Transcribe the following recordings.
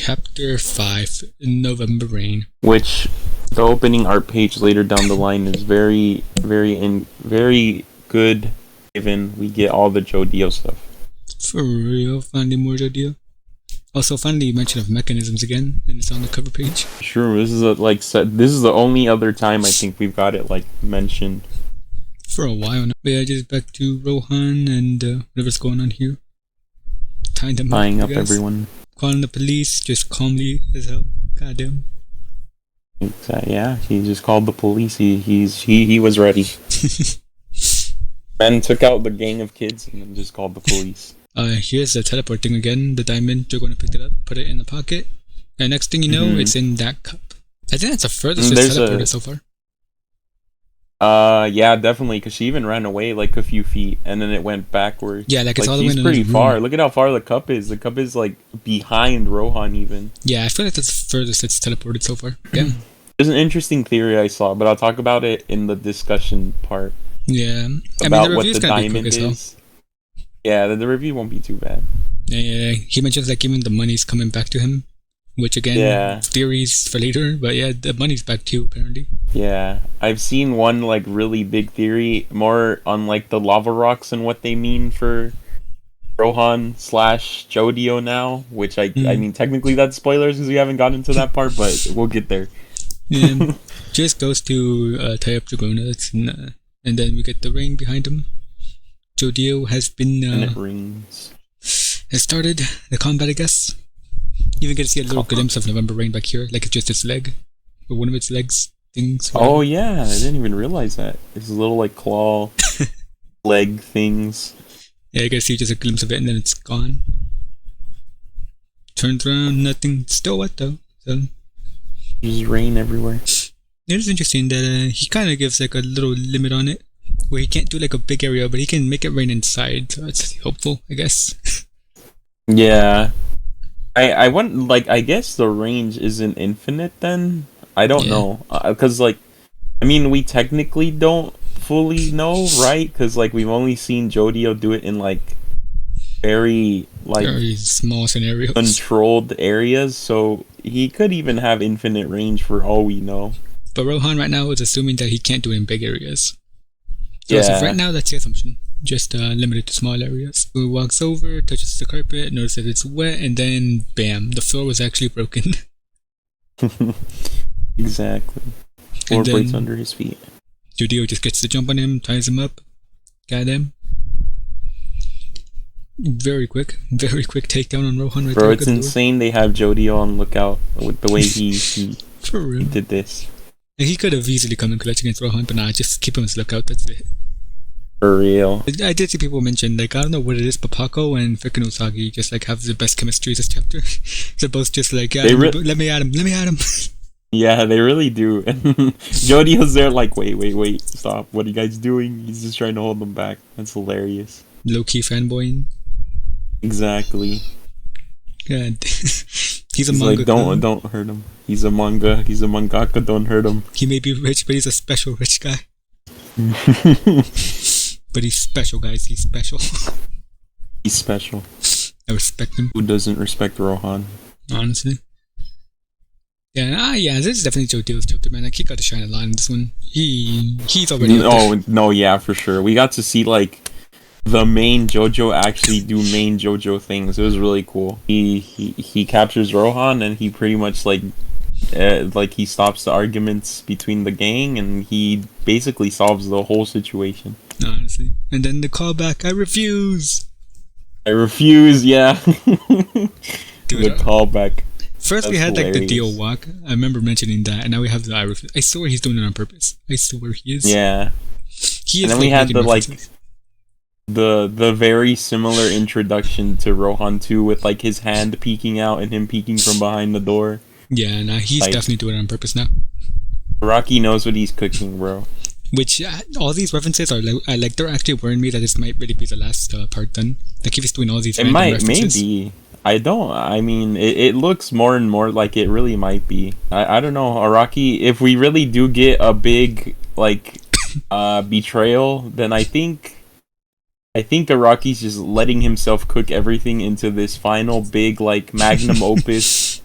Chapter 5, November Rain. Which the opening art page later down the line is very good, given we get all the JoJo stuff. For real, finally more JoJo. Also, finally mention of mechanisms again, and it's on the cover page. Sure, this is this is the only other time I think we've got it mentioned. For a while now. But yeah, just back to Rohan and whatever's going on here. Tying up everyone. Calling the police, just calmly as hell. Goddamn. Exactly. Yeah, he just called the police. He was ready. Ben took out the gang of kids and then just called the police. Here's the teleport thing again. The diamond, you're going to pick it up, put it in the pocket, and next thing you know, it's in that cup. I think that's the furthest it's teleported so far. Yeah, definitely, because she even ran away like a few feet, and then it went backwards. Yeah, like it's all the way in pretty far. Look at how far the cup is. The cup is like behind Rohan even. Yeah, I feel like that's the furthest it's teleported so far. Yeah. There's an interesting theory I saw, but I'll talk about it in the discussion part. Yeah. About what the diamond is. Yeah, the review won't be too bad. Yeah, he mentions like even the money's coming back to him, which again, theories for later, but yeah, the money's back too apparently. Yeah, I've seen one like really big theory more on like the lava rocks and what they mean for Rohan / JoJo now, which I mean technically that's spoilers because we haven't gotten into that part, but we'll get there. Yeah, just goes to tie up the donuts, and then we get the rain behind him. JoJo has been and it rings. Has started the combat, I guess. You even get to see a little glimpse of November Rain back here, like it's just its leg, or one of its legs things. Whatever. Oh yeah, I didn't even realize that. It's little like claw leg things. Yeah, you get to see just a glimpse of it, and then it's gone. Turns around, nothing. Still wet though. So there's rain everywhere. It is interesting that he kind of gives like a little limit on it, where he can't do like a big area, but he can make it rain inside. So it's hopeful, I guess. Yeah. I want, like, I guess the range isn't infinite then? I don't know. Because, like, I mean, we technically don't fully know, right? Because, like, we've only seen JoJo do it in, like, very small scenarios. Controlled areas, so he could even have infinite range for all we know. But Rohan right now is assuming that he can't do it in big areas. So as of right now, that's the assumption. Just limited to small areas. He walks over, touches the carpet, notices that it's wet, and then bam, the floor was actually broken. Exactly. Floor breaks under his feet. JoJo just gets the jump on him, ties him up. Got him. Very quick takedown on Rohan right there. Bro, it's insane they have JoJo on lookout with the way he did this. And he could have easily come and clutch against Rohan, but nah, just keep him as lookout, that's it. For real. I did see people mention, like, I don't know what it is, but Paco and frickin' Usagi just, like, have the best chemistry this chapter. They're both just like, let me at him. Yeah, they really do. And JoJo's there like, wait, stop. What are you guys doing? He's just trying to hold them back. That's hilarious. Low-key fanboying. Exactly. God. He's a manga. Like, don't hurt him. He's a mangaka, don't hurt him. He may be rich, but he's a special rich guy. But he's special, guys. He's special. He's special. I respect him. Who doesn't respect Rohan? Honestly. Yeah, this is definitely JoJo's chapter, man. Like, he got to shine a lot in this one. He's already yeah, for sure. We got to see, like, the main JoJo actually do main JoJo things. It was really cool. He captures Rohan, and he pretty much, like he stops the arguments between the gang, and he basically solves the whole situation. Honestly. And then the callback, I refuse, yeah. Dude, the callback. First we had hilarious. Like the deal walk. I remember mentioning that, and now we have the I refuse. I swear he's doing it on purpose. I swear he is. Yeah. He is. And then we had the very similar introduction to Rohan 2 with like his hand peeking out and him peeking from behind the door. Yeah, nah, he's definitely doing it on purpose now. Rocky knows what he's cooking, bro. Which, all these references are like they're actually worrying me that this might really be the last part done. Like if he's doing all these references. Maybe. I mean, it looks more and more like it really might be. I don't know, Araki, if we really do get a big, like, betrayal, then I think Araki's just letting himself cook everything into this final big, like, magnum opus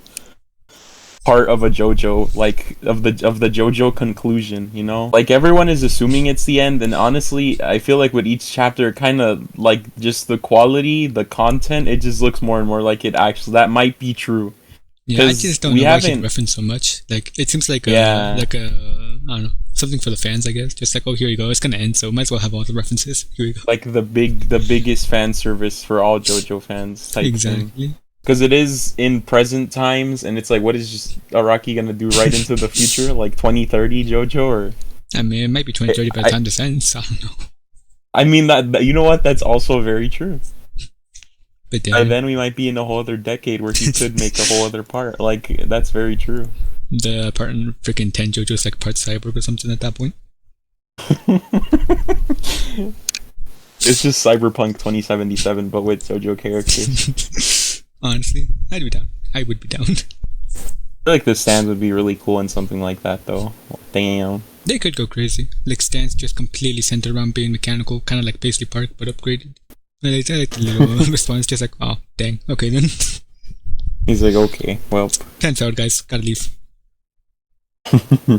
part of a JoJo, like of the JoJo conclusion, you know? Like everyone is assuming it's the end, and honestly, I feel like with each chapter, kind of like just the quality, the content, it just looks more and more like it actually that might be true. Yeah, I just don't know why he referenced so much. Like it seems like I don't know, something for the fans, I guess. Just like, oh, here you go, it's gonna end, so might as well have all the references. Here you go. Like the biggest fan service for all JoJo fans type exactly. thing. Because it is in present times, and it's like, what is just Araki gonna do right into the future? Like 2030 JoJo, or? I mean, it might be 2030 by the time this ends. I don't know. I mean, that you know what? That's also very true. But then we might be in a whole other decade where he could make a whole other part. Like, that's very true. The part in freaking 10 JoJo's like part cyborg or something at that point. It's just Cyberpunk 2077, but with JoJo characters. Honestly, I'd be down. I would be down. I feel like the stands would be really cool in something like that, though. Damn. They could go crazy. Like stands just completely centered around being mechanical, kind of like Paisley Park, but upgraded. And I like the little response, just like, oh, dang, okay then. He's like, okay, well. Time's out, guys. Gotta leave.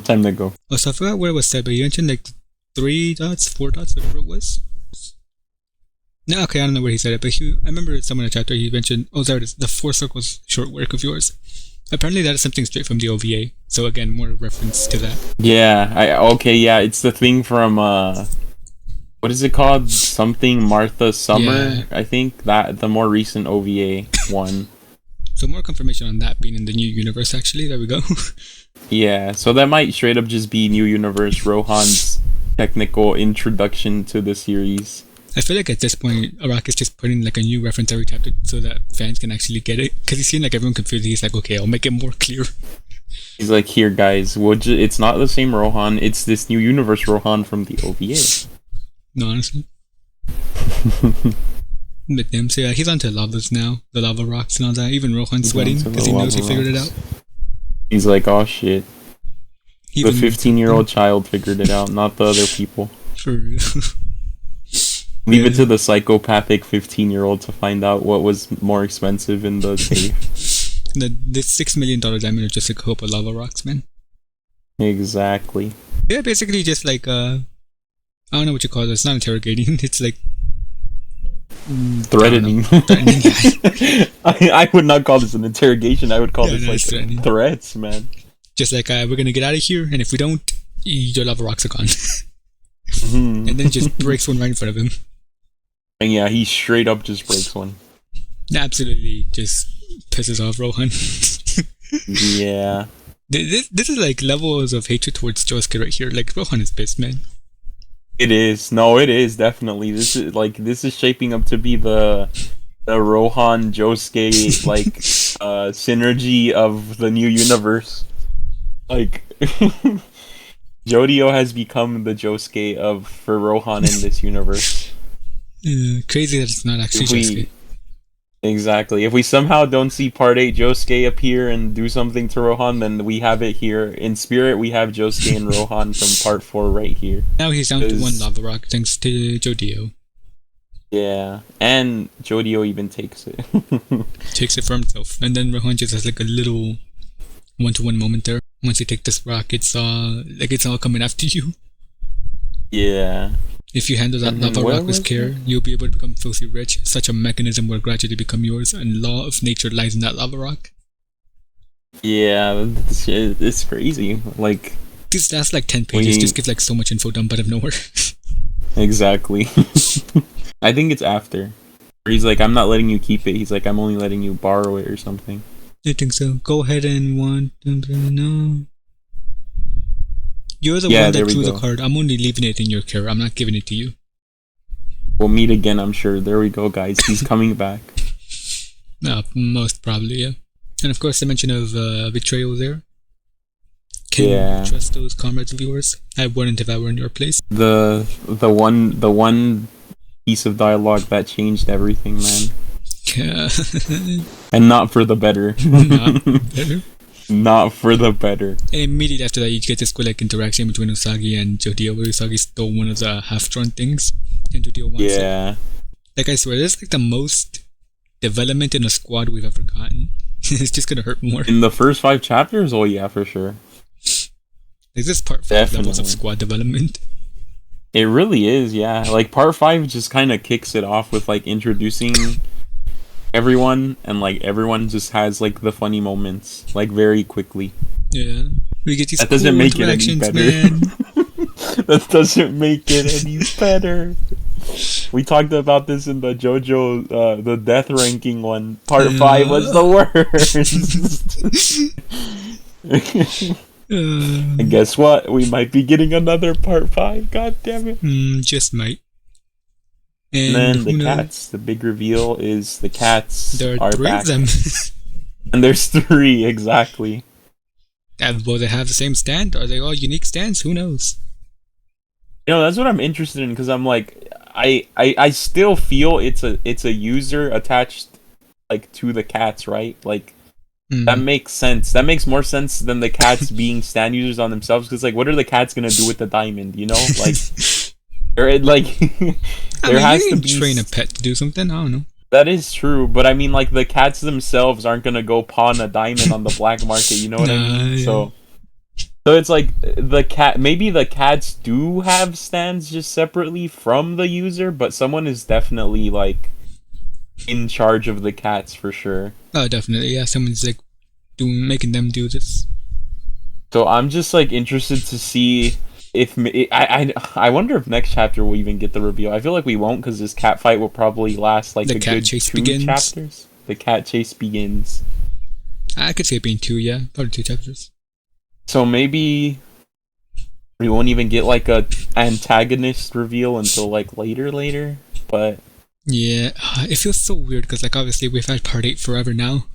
Time to go. Oh, so I forgot where it was said, but you mentioned like 3 dots, 4 dots, whatever it was. No, okay, I don't know where he said it, but I remember somewhere in the chapter he mentioned, oh, there it is, the 4 circles short work of yours. Apparently that is something straight from the OVA, so again, more reference to that. Yeah, yeah, it's the thing from, what is it called? Something Martha Summer, yeah. I think, that the more recent OVA one. So more confirmation on that being in the new universe, actually, there we go. Yeah, so that might straight up just be New Universe, Rohan's technical introduction to the series. I feel like at this point, Araki is just putting like a new reference every chapter so that fans can actually get it. Because he's seen like everyone confused. He's like, okay, I'll make it more clear. He's like, here guys, it's not the same Rohan, it's this New Universe Rohan from the OVA. No, honestly. But them, so yeah, he's onto lavas now. The lava rocks and all that. Even Rohan's sweating because he knows he figured it out. He's like, oh shit. The 15-year-old child figured it out, not the other people. For real. Leave it to the psychopathic 15-year-old to find out what was more expensive in the safe. The $6 million diamond is just a couple of lava rocks, man. Exactly. Yeah, basically just like, I don't know what you call it. It's not interrogating. It's like... threatening. I would not call this an interrogation. I would call this like threats, man. Just like, we're gonna get out of here, and if we don't, your lava rocks are gone. And then just breaks one right in front of him. And yeah, he straight up just breaks one. Absolutely just pisses off Rohan. Yeah. This is like levels of hatred towards Josuke right here. Like, Rohan is pissed, man. It is. No, it is, definitely. This is shaping up to be the Rohan Josuke like synergy of the new universe. Like Jodio has become the Josuke for Rohan in this universe. Crazy that it's not actually Josuke. Exactly. If we somehow don't see Part 8 Josuke appear and do something to Rohan, then we have it here. In spirit, we have Josuke and Rohan from Part 4 right here. Now he's down to 1 lava rock thanks to Jodio. Yeah, and Jodio even takes it. Takes it for himself. And then Rohan just has like a little one-to-one moment there. Once you take this rock, it's all coming after you. Yeah. If you handle that lava rock with care, you'll be able to become filthy rich. Such a mechanism will gradually become yours, and law of nature lies in that lava rock. Yeah, it's crazy. Like, these last like 10 pages just give like so much info dump out of nowhere. Exactly. I think it's after. He's like, I'm not letting you keep it. He's like, I'm only letting you borrow it or something. I think so. Go ahead and no. You're the one that drew the card. I'm only leaving it in your care. I'm not giving it to you. We'll meet again, I'm sure. There we go, guys. He's coming back. Most probably, yeah. And of course, the mention of betrayal there. Can you trust those comrades of yours? I wouldn't if I were in your place. The one piece of dialogue that changed everything, man. And not for the better. Not better. Not for the better. And immediately after that, you get this cool like interaction between Usagi and Jodio, where Usagi stole one of the half-drawn things, and Jodio wants it. Like, I swear, this is like the most development in a squad we've ever gotten. It's just gonna hurt more. In the first 5 chapters, oh yeah, for sure. Like this part 5 levels of squad development. It really is, yeah. Like part 5 just kind of kicks it off with like introducing everyone, and like everyone just has like the funny moments like very quickly. Yeah, we get these that doesn't cool make it any interactions, better. man. That doesn't make it any better. We talked about this in the JoJo, the death ranking one. Part 5 was the worst. And guess what? We might be getting another part 5. God damn it. Just might. And then the cats. The big reveal is the cats there are 3 back. of them. And there's 3, exactly. Will they have the same stand? Are they all unique stands? Who knows? You know, that's what I'm interested in, because I'm like, I still feel it's a user attached like to the cats, right? Like that makes sense. That makes more sense than the cats being stand users on themselves, because like what are the cats gonna do with the diamond, you know? Like or like there has to be train a pet to do something, I don't know. That is true, but I mean like the cats themselves aren't gonna go pawn a diamond on the black market, you know what I mean? Yeah. So it's like maybe the cats do have stands just separately from the user, but someone is definitely like in charge of the cats for sure. Oh, definitely, yeah. Someone's like making them do this. So I'm just like interested to see if I wonder if next chapter we'll even get the reveal. I feel like we won't, because this cat fight will probably last like a good 2 chapters. The cat chase begins. I could say it being 2, yeah, probably 2 chapters. So maybe we won't even get like a antagonist reveal until like later, but yeah, it feels so weird because like obviously we've had part 8 forever now,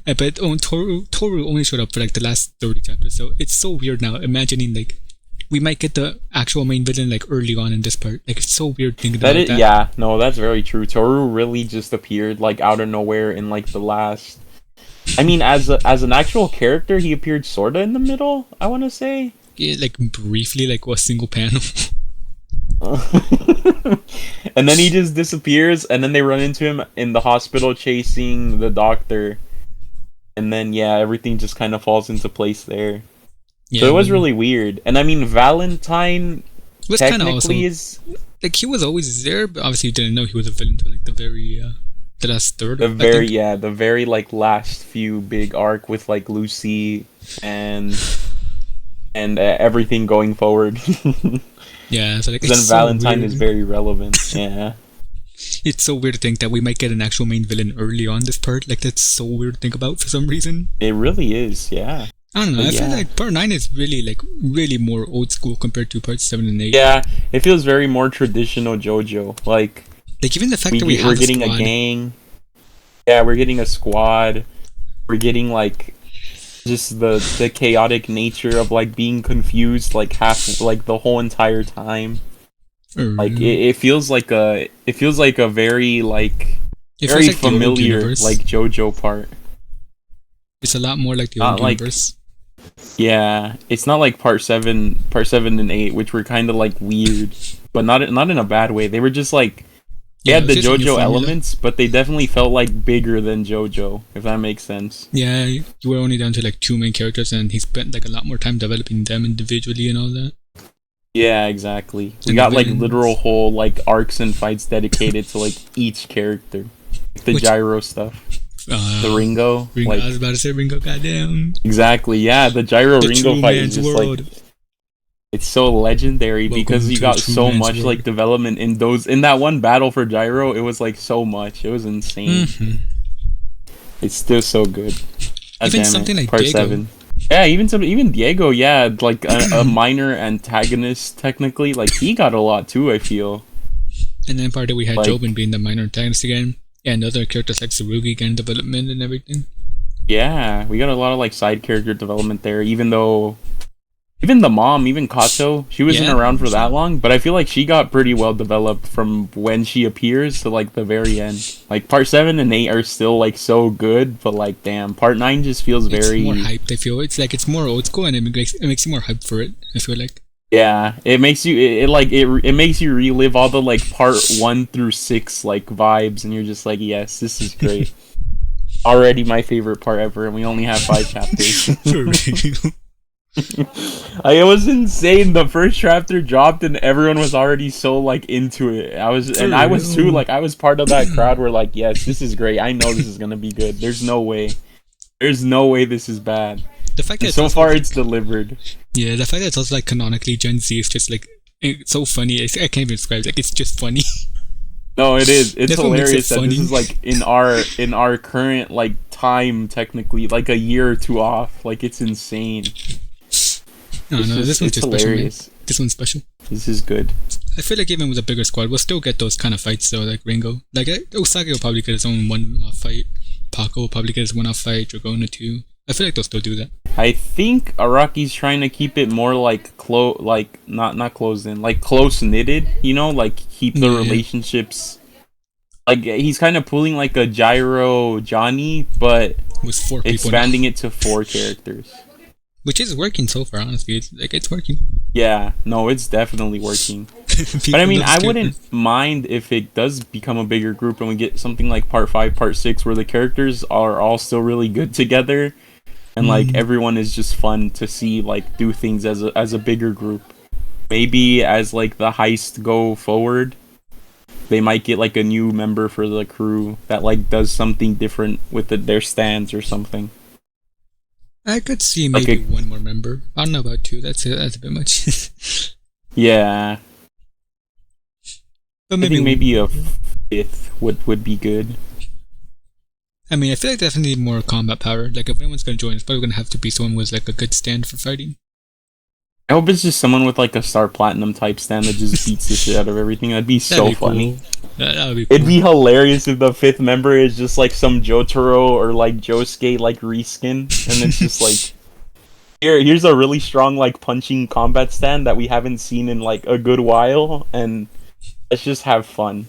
but Toru only showed up for like the last 30 chapters, so it's so weird now imagining like we might get the actual main villain like early on in this part. Like it's so weird thinking about that. Yeah, no, that's very true. Toru really just appeared like out of nowhere in like the last. I mean, as an actual character, he appeared sorta in the middle, I want to say. Yeah, like briefly, like a single panel. And then he just disappears, and then they run into him in the hospital chasing the doctor. And then, yeah, everything just kind of falls into place there. Yeah, so it was really weird. And I mean, Valentine was technically is... Like, he was always there, but obviously you didn't know he was a villain until like the last third. The very like last few big arc with like Lucy and everything going forward. Yeah, so like then Valentine is very relevant. Yeah, it's so weird to think that we might get an actual main villain early on this part. Like that's so weird to think about for some reason. It really is. Yeah. I don't know. I feel like part 9 is really more old school compared to parts 7 and 8. Yeah, it feels very more traditional JoJo. Like even the fact that we're getting a gang. Yeah, we're getting a squad. We're getting like just the chaotic nature of like being confused like the whole entire time. Like it feels like a very very familiar like JoJo part. It's a lot more like the old universe. Yeah, it's not like part 7 and 8, which were kind of like weird, but not in a bad way. They were just like they had the JoJo elements, but they definitely felt like bigger than JoJo, if that makes sense. Yeah, you were only down to like 2 main characters, and he spent like a lot more time developing them individually and all that. Yeah, exactly. We got like literal whole like arcs and fights dedicated to like each character, like the Gyro stuff. The Ringo. I was about to say Ringo, goddamn. Exactly, yeah, the Gyro Ringo fight is just like it's so legendary because you got so much world. Like development in that one battle for Gyro. It was like so much. It was insane. Mm-hmm. It's still so good. Even something like part Diego. 7. Yeah, even Diego. Yeah, like a minor antagonist technically. Like he got a lot too, I feel. And then part 2 we had like, Jobin being the minor antagonist again. And other characters like Tsurugi getting development and everything. Yeah, we got a lot of like side character development there, even though even the mom, even Kato, she wasn't around for that long, but I feel like she got pretty well developed from when she appears to like the very end. Like part 7 and 8 are still like so good, but like damn, part 9 just feels very more hyped, I feel. It's like it's more old school and it makes you more hyped for it, I feel like. Yeah, it makes you it makes you relive all the like part 1 through 6 like vibes, and you're just like, yes, this is great. already my favorite part ever, and we only have 5 chapters. For real. It was insane. The first chapter dropped, and everyone was already so like into it. I was too. Like, I was part of that crowd where like, yes, this is great. I know this is gonna be good. There's no way this is bad. The fact that so far it's delivered. Yeah, the fact that it's also like canonically Gen Z is just like, it's so funny. I can't even describe it. Like, it's just funny. No, it is. It's That's what makes hilarious it that funny. this is like in our current like time, technically like a year or two off. Like, it's insane. No, this one's just hilarious. special. Man. This one's special. This is good. I feel like even with a bigger squad, we'll still get those kind of fights though, like Ringo. Like, Osaka will probably get his own one-off fight. Paco will probably get his one-off fight. Dragona too. I feel like they'll still do that. I think Araki's trying to keep it more like not closed in, like close knitted. You know, like keep the relationships. Like, he's kind of pulling like a Gyro Johnny, but with 4 people expanding it to 4 characters. Which is working so far, honestly. It's working. Yeah, no, it's definitely working. But I mean, I wouldn't mind if it does become a bigger group and we get something like part 5, part 6, where the characters are all still really good together, and like everyone is just fun to see like do things as a bigger group. Maybe as like the heist go forward, they might get like a new member for the crew that like does something different with their stands or something. I could see maybe one more member. I don't know about 2. That's a bit much. Yeah. But maybe a 5th would be good. I mean, I feel like they definitely need more combat power. Like, if anyone's gonna join, it's probably gonna have to be someone with like a good stand for fighting. I hope it's just someone with like a Star Platinum type stand that just beats the shit out of everything. That'd be so funny. That would be cool. It'd be hilarious if the 5th member is just like some Jotaro or like Josuke like reskin, and it's just like, here's a really strong like punching combat stand that we haven't seen in like a good while, and let's just have fun.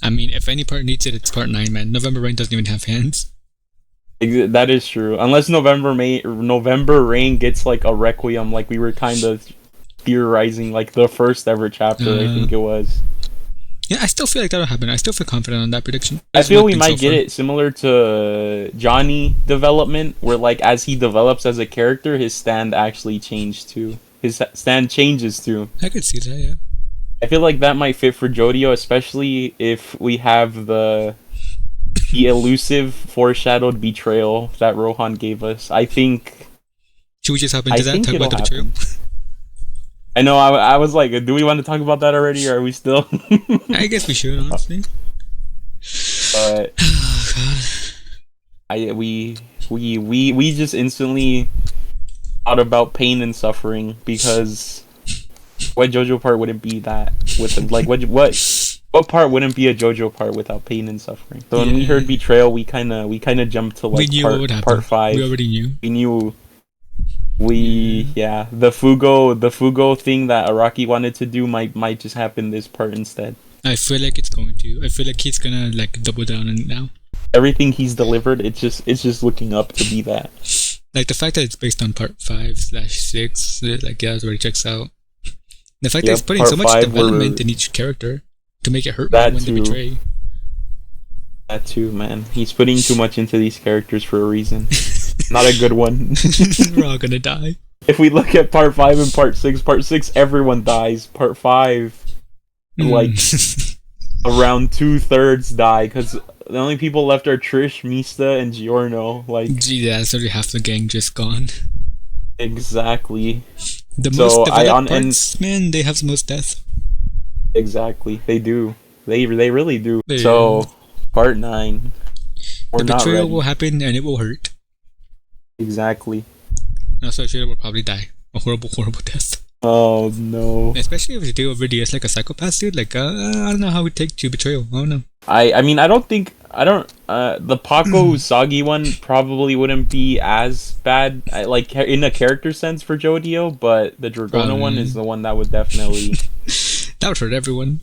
I mean, if any part needs it, it's part 9, man. November Rain doesn't even have hands. That is true. Unless November Rain gets like a Requiem, like we were kind of theorizing, like the first ever chapter, I think it was. Yeah, I still feel like that'll happen. I still feel confident on that prediction. I feel we might get it similar to Johnny development, where like as he develops as a character, his stand actually changed too. His stand changes too. I could see that, yeah. I feel like that might fit for Jodio, especially if we have the elusive foreshadowed betrayal that Rohan gave us. I think. Should we just hop into that? Talk about the betrayal? I know. I was like, do we want to talk about that already, or are we still? I guess we should, honestly. But we just instantly thought about pain and suffering, because what JoJo part wouldn't be that with like what part wouldn't be a JoJo part without pain and suffering? So when we heard betrayal, we kind of jumped to like part 5. We already knew. We knew. The Fugo thing that Araki wanted to do might just happen this part instead. I feel like it's going to. I feel like he's gonna like double down on it now. Everything he's delivered, it's just looking up to be that. Like the fact that it's based on part 5/6, like that already checks out. The fact that he's putting so much development in each character to make it hurt when they betray. That too, man. He's putting too much into these characters for a reason. Not a good one. We're all gonna die. If we look at part 5 and part 6, everyone dies. Part 5, like around 2/3 die, because the only people left are Trish, Mista, and Giorno. Like, yeah, that's already half the gang just gone. Exactly. The most developed parts, man, they have the most death. Exactly, they do. They really do. So, part 9. The betrayal will happen and it will hurt. Exactly. Also, Shida will probably die a horrible, horrible death. Oh no! Especially if you already is like a psychopath dude. Like, I don't know how we take to betrayal. I don't know. I mean, I don't. The Paco Usagi one probably wouldn't be as bad, like in a character sense for Jodio, but the Dragona one is the one that would definitely. That would hurt everyone.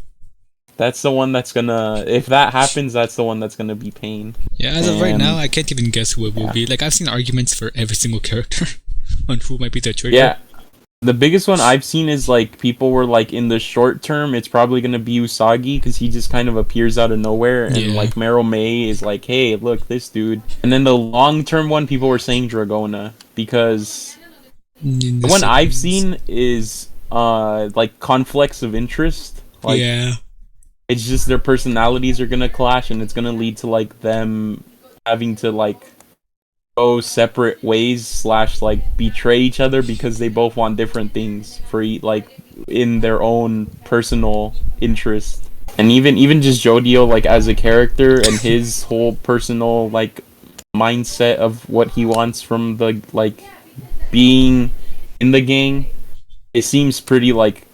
That's the one that's gonna. If that happens, that's the one that's gonna be pain. Yeah, as of right now, I can't even guess who it will be. Like, I've seen arguments for every single character on who might be the traitor. Yeah, The biggest one I've seen is like people were like in the short term it's probably gonna be Usagi because he just kind of appears out of nowhere, and like Meryl May is like, hey, look, this dude. And then the long term one, people were saying Dragona because the one I've seen is like conflicts of interest. Like, it's just their personalities are gonna clash, and it's gonna lead to like them having to like go separate ways / like betray each other because they both want different things for like in their own personal interest. And even just Jodio like as a character and his whole personal like mindset of what he wants from the like being in the gang, it seems pretty like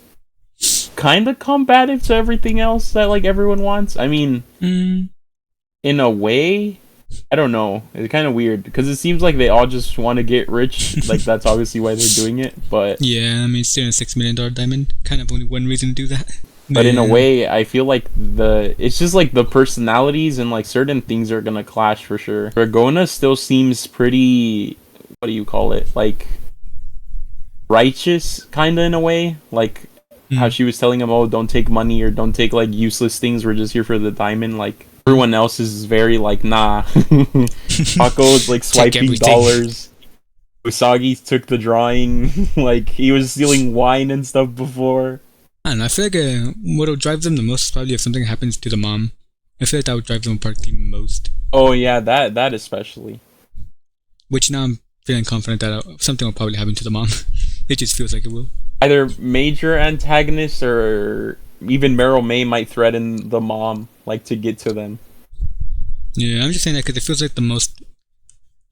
kind of combative to everything else that like everyone wants. I mean, in a way, I don't know. It's kind of weird because it seems like they all just want to get rich. Like that's obviously why they're doing it. But yeah, I mean, still a $6 million diamond. Kind of only one reason to do that. But in a way, I feel like it's just like the personalities and like certain things are gonna clash for sure. Dragona still seems pretty. What do you call it? Like righteous, kind of in a way. Like how she was telling him, "Oh, don't take money or don't take like useless things. We're just here for the diamond." Like. Everyone else is very like, nah. Paco's like swiping dollars. Usagi took the drawing. Like he was stealing wine and stuff before. And I feel like what'll drive them the most is probably if something happens to the mom. I feel like that would drive them apart the most. Oh yeah, that especially. Which now I'm feeling confident that something will probably happen to the mom. It just feels like it will. Either major antagonists or even Meryl May might threaten the mom, like, to get to them. Yeah, I'm just saying that because it feels like the most,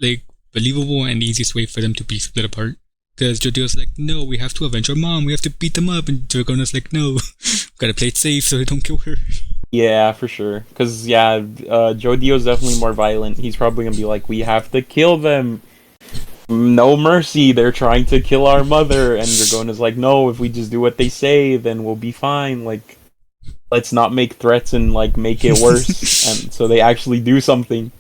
like, believable and easiest way for them to be split apart. Because Jodio's like, no, we have to avenge our mom, we have to beat them up, and Dragona's like, no, gotta play it safe so they don't kill her. Yeah, for sure. Because, yeah, Jodio's definitely more violent. He's probably gonna be like, we have to kill them. No mercy, they're trying to kill our mother. And Dragona's like, no, if we just do what they say, then we'll be fine. Like, let's not make threats and, like, make it worse. And so they actually do something.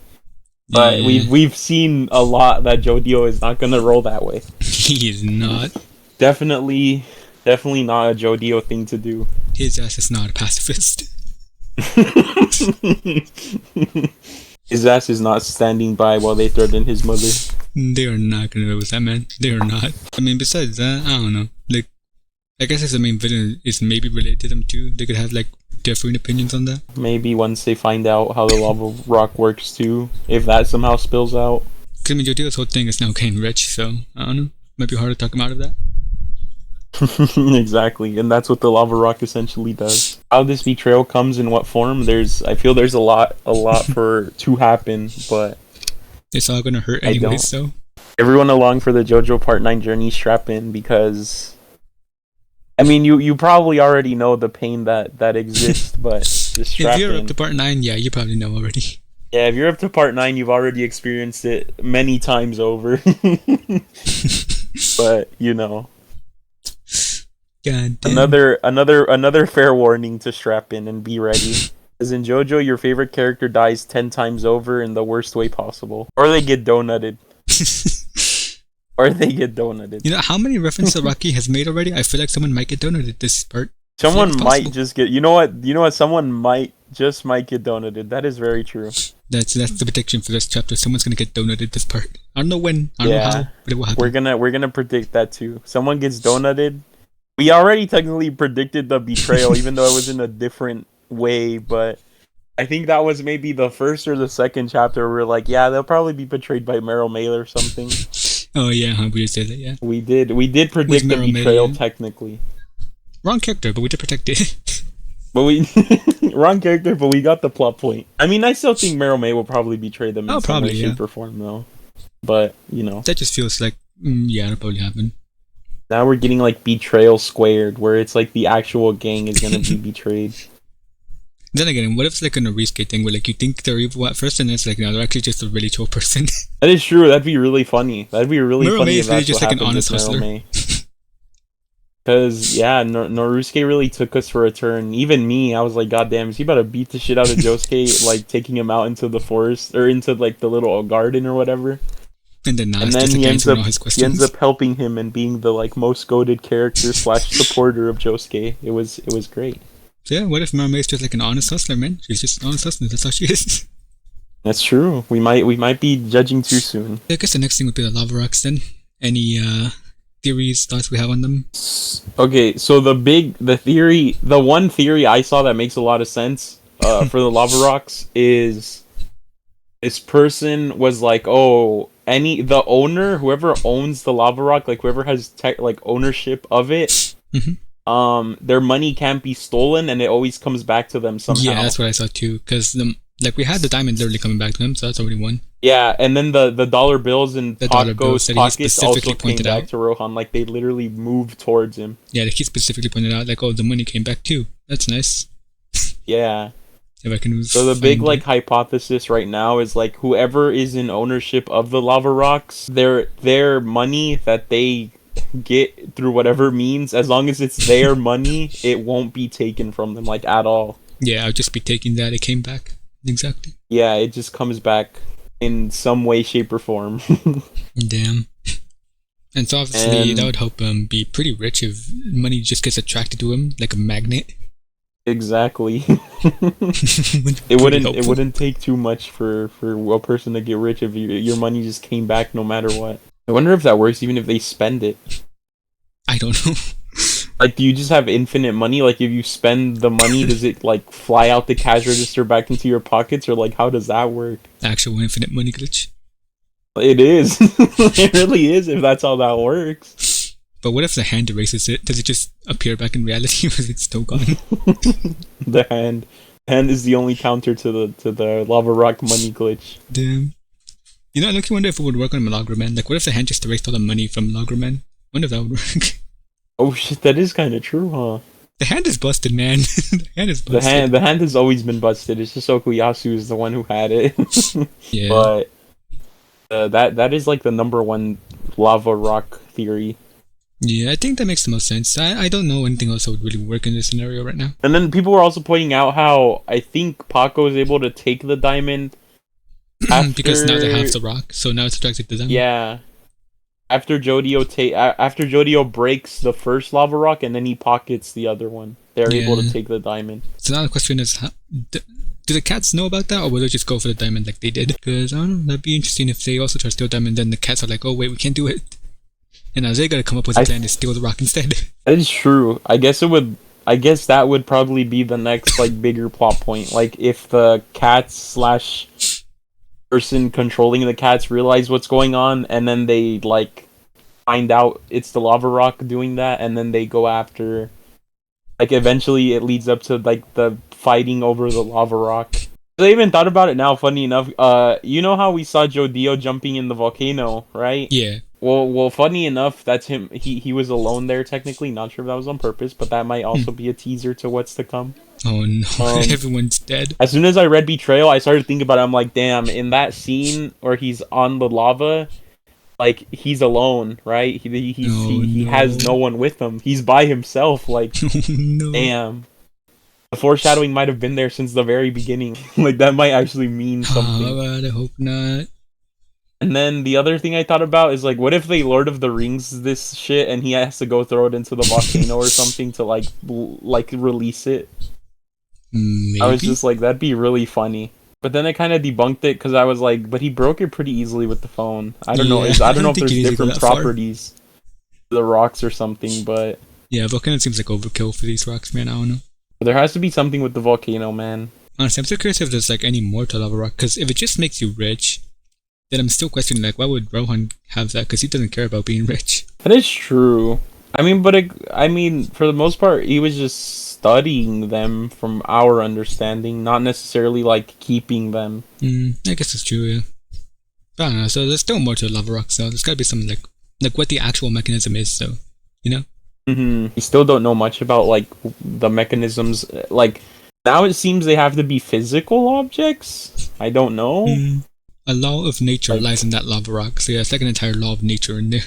But we've seen a lot that Jodio is not gonna roll that way. He is not. Definitely not a Jodio thing to do. His ass is not a pacifist. His ass is not standing by while they threaten his mother. They are not gonna go with that, man. They are not. I mean, besides that, I don't know. Like, I guess as the main villain is maybe related to them too. They could have, like, different opinions on that. Maybe once they find out how the lava rock works too, if that somehow spills out. Because I mean, Jodio's whole thing is now getting rich, so I don't know. Might be hard to talk him out of that. Exactly, and that's what the lava rock essentially does. How this betrayal comes in what form? I feel there's a lot for to happen, but it's all gonna hurt anyway. So everyone along for the JoJo Part 9 journey, strap in, because I mean you probably already know the pain that exists, but just strap if you're in. up to Part 9, yeah, you probably know already. Yeah, if you're up to Part 9, you've already experienced it many times over. But you know. God damn. Another fair warning to strap in and be ready. As in JoJo, your favorite character dies 10 times over in the worst way possible. Or they get donutted. You know how many references Rocky has made already? I feel like someone might get donutted this part. Someone might just get... You know what? Someone might get donutted. That is very true. That's the prediction for this chapter. Someone's gonna get donutted this part. I don't know when. I don't know how, but it will happen. We're gonna predict that too. Someone gets donutted. We already technically predicted the betrayal, even though it was in a different way, but I think that was maybe the first or the second chapter where we're like, yeah, they'll probably be betrayed by Meryl May or something. Oh yeah, we did say that, yeah. We did predict the betrayal technically. Wrong character, but we did predict it. But wrong character, but we got the plot point. I mean, I still think Meryl May will probably betray them in some way, shape, or form, though. But, you know. That just feels like, yeah, it'll probably happen. Now we're getting like betrayal squared, where it's like the actual gang is gonna be betrayed. Then again, what if it's like an Norisuke thing where like you think they're evil at first and it's like no, they're actually just a really chill person. That is true. That'd be really funny. That'd be really Meryl funny. May is really just like an honest hustler. Because yeah, Norisuke really took us for a turn. Even me, I was like, God damn, is he about to beat the shit out of Josuke, like taking him out into the forest or into like the little garden or whatever? And then and then just like answering all his questions. he ends up helping him and being the like most goated character / supporter of Josuke. It was great. So yeah, what if Mermaid's just like an honest hustler, man? She's just an honest hustler. That's how she is. That's true. We might be judging too soon. I guess the next thing would be the lava rocks then. Any theories, thoughts we have on them? Okay, so the one theory I saw that makes a lot of sense for the lava rocks is this person was like, oh, the owner, whoever owns the lava rock, like whoever has like ownership of it, their money can't be stolen, and it always comes back to them somehow. Yeah, that's what I saw too. Because like we had the diamond literally coming back to him, so that's already one. Yeah, and then the dollar bills in Paco's pockets also came back to Rohan. Like they literally moved towards him. Yeah, he specifically pointed out like, oh, the money came back too. That's nice. Yeah. If I can so the big like hypothesis right now is like whoever is in ownership of the lava rocks, their money that they get through whatever means, as long as it's their money, it won't be taken from them like at all. Yeah, I'll just be taking that. It came back. Exactly. Yeah, it just comes back in some way, shape, or form. Damn. And so obviously that would help him be pretty rich if money just gets attracted to him like a magnet. Exactly. It wouldn't take too much for a person to get rich if your money just came back no matter what. I wonder if that works even if they spend it. I don't know. Like, do you just have infinite money? Like, if you spend the money, does it like fly out the cash register back into your pockets, or like how does that work? Actual infinite money glitch. It is. It really is. If that's how that works. But what if the hand erases it? Does it just appear back in reality, or is it still gone? The hand is the only counter to the lava rock money glitch. Damn. You know, I wonder if it would work on Malagraman. Like, what if the hand just erased all the money from Malagraman? Wonder if that would work. Oh shit, that is kind of true, huh? The hand is busted, man. The hand is busted. The hand has always been busted. It's just Okuyasu is the one who had it. Yeah. But that is like the number one lava rock theory. Yeah, I think that makes the most sense. I don't know anything else that would really work in this scenario right now. And then people were also pointing out how I think Paco is able to take the diamond because now they have the rock, so now it's attracted to them. Yeah. After Jodio breaks the first lava rock and then he pockets the other one, they're able to take the diamond. So now the question is, do the cats know about that, or will they just go for the diamond like they did? Because I don't know, that'd be interesting if they also try to steal diamond, then the cats are like, oh wait, we can't do it, and now they gotta come up with a plan to steal the rock instead. That is true. I guess that would probably be the next like bigger plot point. Like if the cats / person controlling the cats realize what's going on, and then they like find out it's the lava rock doing that, and then they go after, like eventually it leads up to like the fighting over the lava rock. I even thought about it now, funny enough. You know how we saw Jodio jumping in the volcano, right? Yeah. Well, funny enough, that's him. He was alone there technically. Not sure if that was on purpose, but that might also be a teaser to what's to come. Oh no, everyone's dead. As soon as I read Betrayal, I started thinking about it. I'm like, damn, in that scene where he's on the lava, like, he's alone, right? He has no one with him. He's by himself, like, damn. The foreshadowing might have been there since the very beginning. Like, that might actually mean something. Oh, God, I hope not. And then the other thing I thought about is, like, what if they Lord of the Rings this shit and he has to go throw it into the volcano or something to, like release it? Maybe? I was just like, that'd be really funny. But then I kind of debunked it because I was like, but he broke it pretty easily with the phone. I don't know. I don't know if there's different properties to the rocks or something, but... Yeah, volcano seems like overkill for these rocks, man. I don't know. But there has to be something with the volcano, man. Honestly, I'm still curious if there's, like, any more to lava rock, because if it just makes you rich, then I'm still questioning, like, why would Rohan have that? Because he doesn't care about being rich. That is true. I mean, but for the most part, he was just studying them from our understanding, not necessarily, like, keeping them. I guess it's true, yeah. But I don't know, so there's still more to lava rock, so there's gotta be something, like what the actual mechanism is, so, you know? We still don't know much about, like, the mechanisms. Like, now it seems they have to be physical objects? I don't know. A law of nature lies in that lava rock, so yeah, it's like an entire law of nature in there.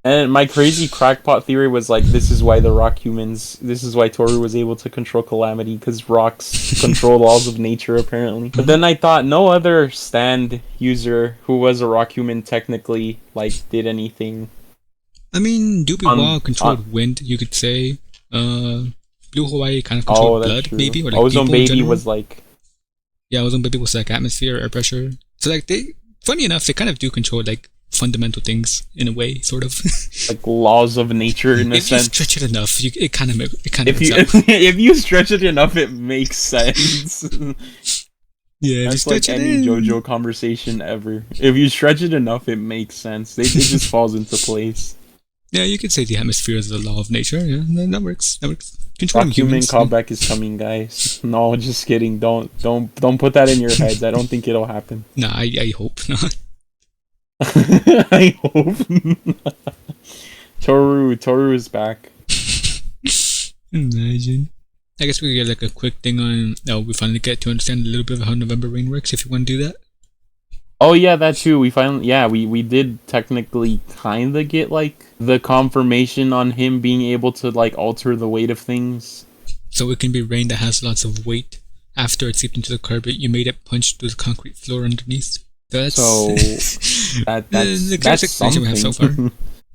And my crazy crackpot theory was like, this is why this is why Toru was able to control Calamity, because rocks control laws of nature, apparently. But then I thought no other stand user who was a rock human technically, like, did anything. I mean, Doobie-Wah controlled wind, you could say. Blue Hawaii kind of controlled blood, true. maybe. Or like Ozone Baby was like... Yeah, Ozone Baby was like atmosphere, air pressure. So like, funny enough, they kind of do control like fundamental things in a way, sort of. Like laws of nature in a sense. If you stretch it enough, it kind of if you stretch it enough, it makes sense. Yeah, that's like any JoJo conversation ever. If you stretch it enough, it makes sense. It just falls into place. Yeah, you could say the atmosphere is the law of nature. Yeah, that works. Rock human callback is coming, guys. No, just kidding. Don't put that in your heads. I don't think it'll happen. Nah, I hope not. I hope. Toru is back. Imagine. I guess we could get like a quick thing on. We finally get to understand a little bit of how November Rain works. If you want to do that. Oh yeah, that too. We did technically kind of get like the confirmation on him being able to like alter the weight of things. So it can be rain that has lots of weight. After it seeped into the carpet, you made it punch through the concrete floor underneath. That's that's something we have so far.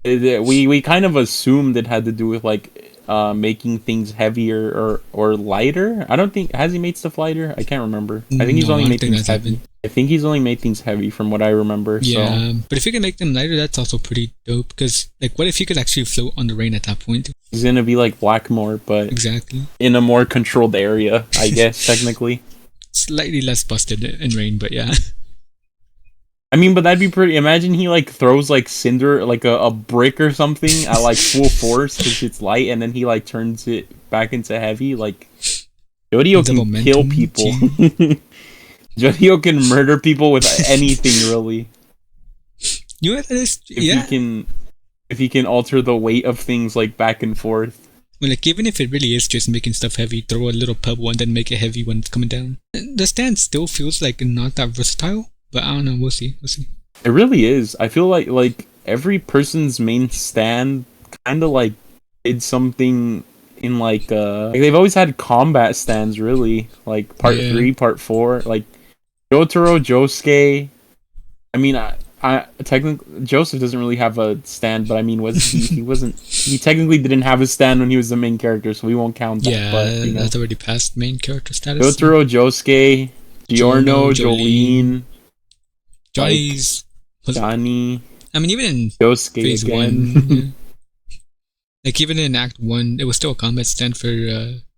We kind of assumed it had to do with like making things heavier or lighter. I don't think has he made stuff lighter? I can't remember. I think he's only made things heavy. I think he's only made things heavy from what I remember. Yeah, so. But if you can make them lighter, that's also pretty dope. Because like, what if you could actually float on the rain at that point? He's gonna be like Blackmore, but exactly in a more controlled area, I guess technically. Slightly less busted in rain, but yeah. I mean, but that'd be pretty. Imagine he like throws like cinder, like a brick or something at like full force because it's light, and then he like turns it back into heavy. Like Jodio can kill people. Jodio can murder people with anything, really. You know, if he can alter the weight of things like back and forth. Well, like even if it really is just making stuff heavy, throw a little pebble and then make it heavy when it's coming down. The stand still feels like not that versatile. But I don't know, we'll see. It really is. I feel like every person's main stand kind of like did something in like they've always had combat stands, really. Like part 3, part 4, like Jotaro, Josuke. I mean, I technically Joseph doesn't really have a stand, but I mean, he technically didn't have a stand when he was the main character, so we won't count that. Yeah, but, you know. That's already past main character status. Jotaro, Josuke, Giorno, Jolene. Johnny. I mean, even in Josuke phase again. 1, yeah. Like even in Act 1, it was still a combat stand for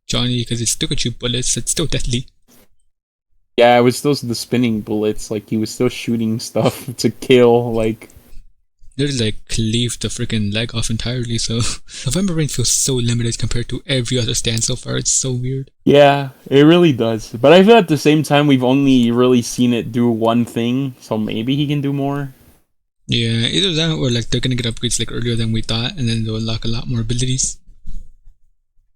Johnny because it still could shoot bullets. It's still deadly. Yeah, it was still the spinning bullets. Like he was still shooting stuff to kill. Like literally like cleaved the freaking leg off entirely. So November Rain feels so limited compared to every other stand so far. It's so weird. Yeah, it really does. But I feel at the same time we've only really seen it do one thing, so maybe he can do more. Yeah, either that or like they're gonna get upgrades like earlier than we thought, and then they'll unlock a lot more abilities.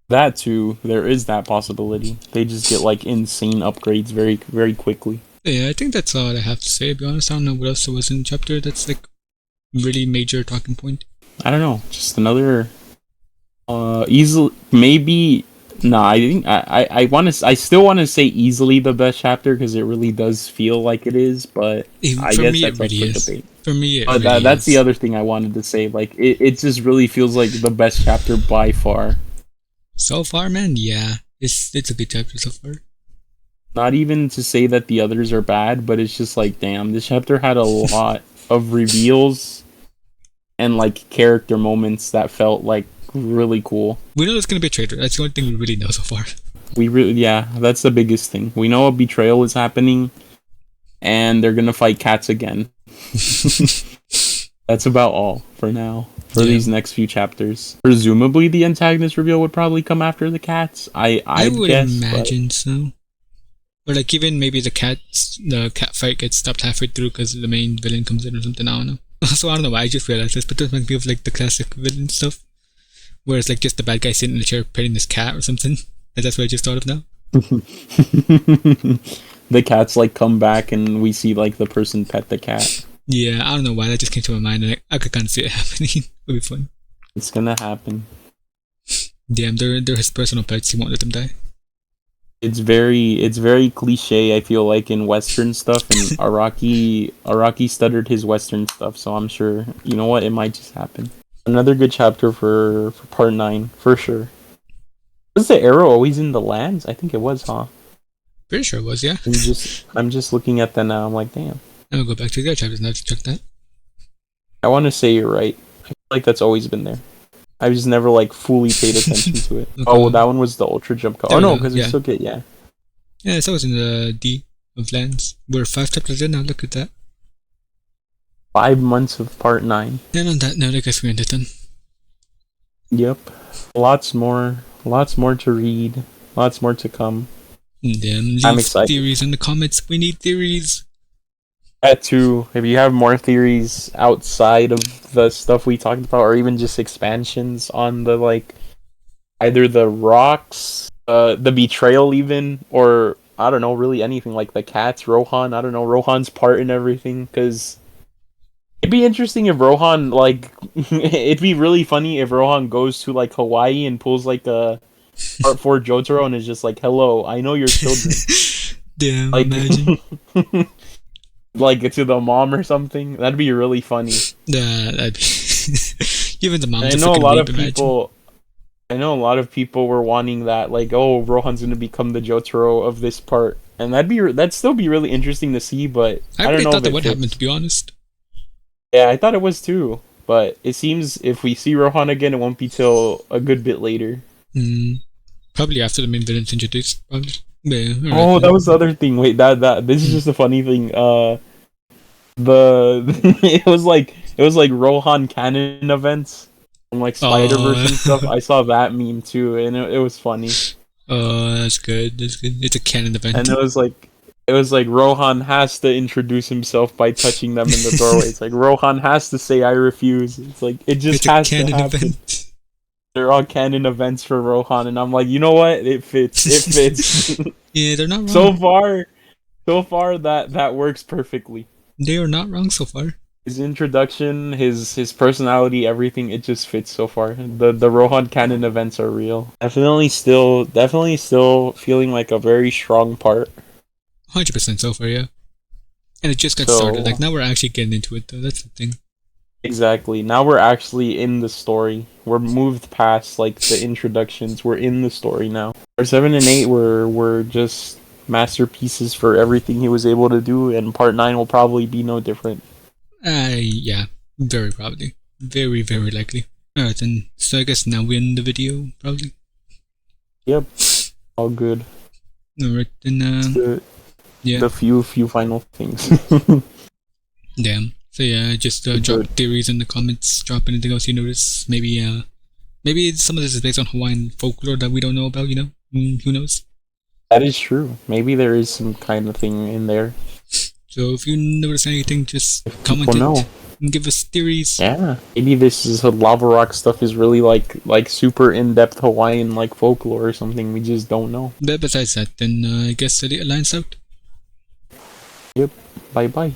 That too, there is that possibility. They just get like insane upgrades very, very quickly. Yeah, I think that's all I have to say. To be honest, I don't know what else there was in the chapter that's like really major talking point. I don't know, just another easily maybe I think I still want to say easily the best chapter because it really does feel like it is, but I guess that's up for debate. For me, that's the other thing I wanted to say. Like it just really feels like the best chapter by far. So far, man, yeah, it's a good chapter so far. Not even to say that the others are bad, but it's just like, damn, this chapter had a lot of reveals and like character moments that felt like really cool. We know it's gonna be a traitor. That's the only thing we really know so far. That's the biggest thing. We know a betrayal is happening, and they're gonna fight cats again. That's about all for now. For these next few chapters, presumably the antagonist reveal would probably come after the cats. I would guess, imagine so. Or like even maybe the cat fight gets stopped halfway through because the main villain comes in or something. I don't know. Also, I don't know why I just realized this, but this might be of like the classic villain stuff, where it's like just the bad guy sitting in the chair petting this cat or something. And that's what I just thought of now. The cats like come back and we see like the person pet the cat. Yeah, I don't know why that just came to my mind, and I could kind of see it happening. It'll be fun. It's gonna happen. Damn, they're his personal pets. He won't let them die. It's very cliche. I feel like in Western stuff, and Araki stuttered his Western stuff, so I'm sure you know what, it might just happen. Another good chapter for part 9 for sure. Was the arrow always in the lands? I think it was, huh? Pretty sure it was, yeah. I'm just looking at that now. I'm like, damn. I'm gonna go back to the other chapters now to check that. I want to say you're right. I feel like that's always been there. I've just never like fully paid attention to it. Okay. Oh, well, that one was the ultra jump cut. Oh no, because we still get Yeah, it's always in the D of lands. We're 5 chapters in now. Look at that. 5 months of part 9. And on that note, I guess we're gonna done. Yep. Lots more to read. Lots more to come. Then leave I'm excited. theories in the comments. We need theories. That too. If you have more theories outside of the stuff we talked about, or even just expansions on the like, either the rocks, the betrayal, even, or I don't know, really anything like the cats, Rohan. I don't know Rohan's part in everything, because it'd be interesting if Rohan like, it'd be really funny if Rohan goes to like Hawaii and pulls like a part 4 Jotaro and is just like, "Hello, I know your children." Damn, Like, imagine. like to the mom or something. That'd be really funny. That'd be even the mom. I know a lot of people. I know a lot of people were wanting that, like, oh, Rohan's gonna become the Jotaro of this part, and that'd still be really interesting to see. But I don't really know thought if that it would fits. happen, to be honest. Yeah, I thought it was too. But it seems if we see Rohan again, it won't be till a good bit later. Probably after the main villain's introduced. Probably. Yeah, Oh, that was the other thing. Wait, that this is just a funny thing. It was like Rohan canon events and like Spider-Verse and stuff. I saw that meme too, and it was funny. Oh, that's good. That's good. It's a canon event. And it was like Rohan has to introduce himself by touching them in the doorway. It's like Rohan has to say I refuse. It's like it just has to happen. Event. They're all canon events for Rohan, and I'm like, you know what? It fits. It fits. Yeah, they're not wrong. So far that works perfectly. They are not wrong so far. His introduction, his personality, everything, it just fits so far. The Rohan canon events are real. Definitely still feeling like a very strong part. 100% so far, yeah. And it just got started. Like now we're actually getting into it though. That's the thing. Exactly. Now we're actually in the story. We're moved past like the introductions. We're in the story now. Part 7 and 8 were just masterpieces for everything he was able to do, and part 9 will probably be no different. Yeah, very probably. Very, very likely. Alright then, so I guess now we end the video, probably. Yep. All good. Alright then, yeah. The few final things. Damn. So yeah, just drop theories in the comments, drop anything else you notice. Maybe some of this is based on Hawaiian folklore that we don't know about, you know? Who knows? That is true. Maybe there is some kind of thing in there. So if you notice anything, just comment it and give us theories. Yeah, maybe this is lava rock stuff is really like super in-depth Hawaiian like folklore or something. We just don't know. But besides that, then I guess the lines out. Yep. Bye bye.